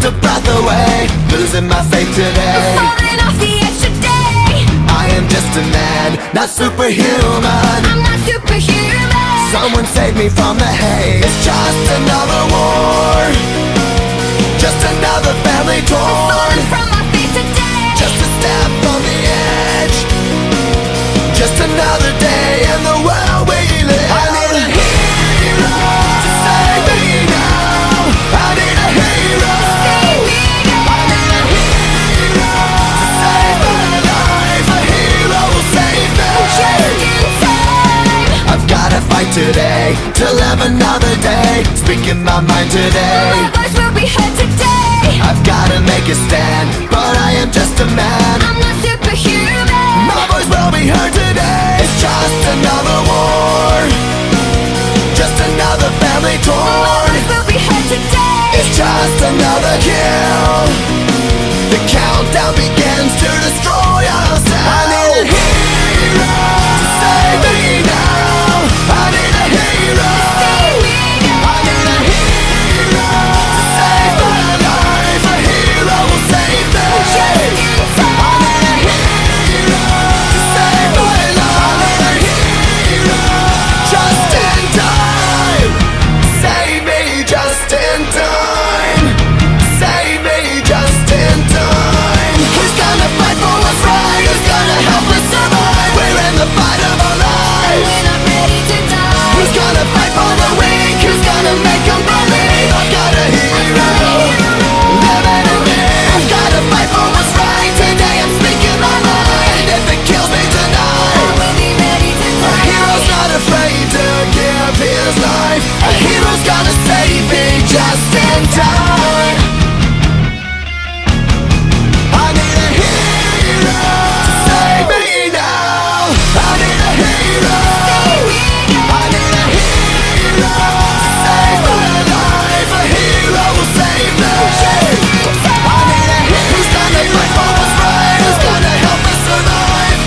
a breath away, losing my faith today. Falling off the edge today. I am just a man, not superhuman. I'm not superhuman. Someone save me from the hate. It's just another war, just another family torn. Falling from my feet today. Just a step on the edge, just another day in the world we live. I need a hero to save me now. I need a hero. Save me now. I need a hero to save my life. A hero will save me. Just in time. I've gotta fight today to live another day, speaking my mind today. My voice will be heard today. I've gotta make a stand, but I am just a man. I'm not superhuman. My voice will be heard today. It's just another war, just another family My torn. voice will be heard today. It's just another kill. The countdown begins to destroy ourselves. I need a hero to save me now. I need a hero. Save me now. I need a hero to save my life. A hero will save me. Just in time. I need a hero to save my life. I need a hero just in time. Save me just in time. Save me just in time. Who's gonna fight for what's right? Who's gonna help us survive? We're in the fight of our lives. When I'm ready to die. Who's gonna fight for the weak? Who's gonna make them believe? I've got a hero living in me. I've gotta fight for what's right. Today I'm speaking my mind. If it kills me I tonight, will be ready to a die. hero's not afraid to give his life. A hero's gonna save me just in time. I need a hero to save me now. I need a hero. I need a hero to save my life. A hero will save me. I need a hero who's gonna fight for what's right. Who's gonna help us survive.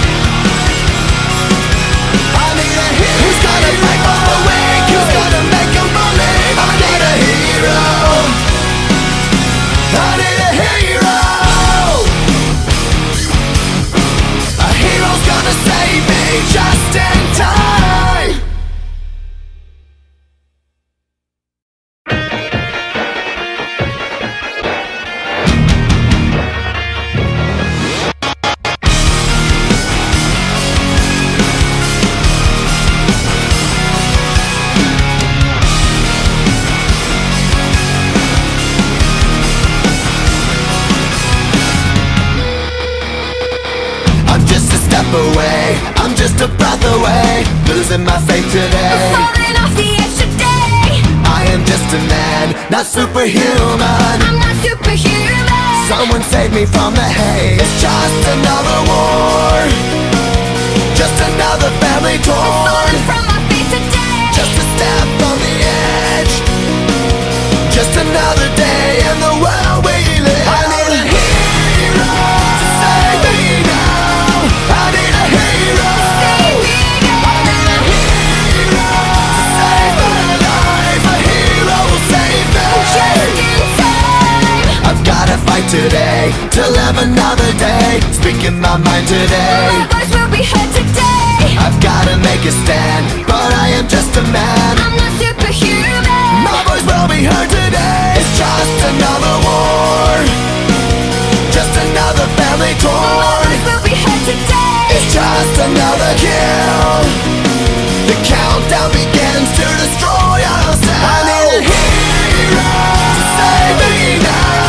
I need a hero who's gonna fight for the weak. Who's gonna make them believe. I need a hero. I need a hero. A hero's gonna save me just in time. I'm just a step away, I'm just a breath away, losing my faith today. Falling off the edge today. I am just a man, not superhuman. I'm not superhuman. Someone save me from the hate. It's just another war, just another family torn. Falling from my feet today. Just a step on the edge, just another day in the world we live. I need a hero to save me now. I need a hero. Save me now. I need a hero to save my life. A hero will save me. Just in time. I've gotta fight today to live another day, speaking my mind today. My voice will be heard today. I've gotta make a stand, but I am just a man. I'm not superhuman. My voice will be heard today. It's just another war, just another family My torn. voice will be heard today. It's just another kill. The countdown begins to destroy ourselves. I need a hero to save me now.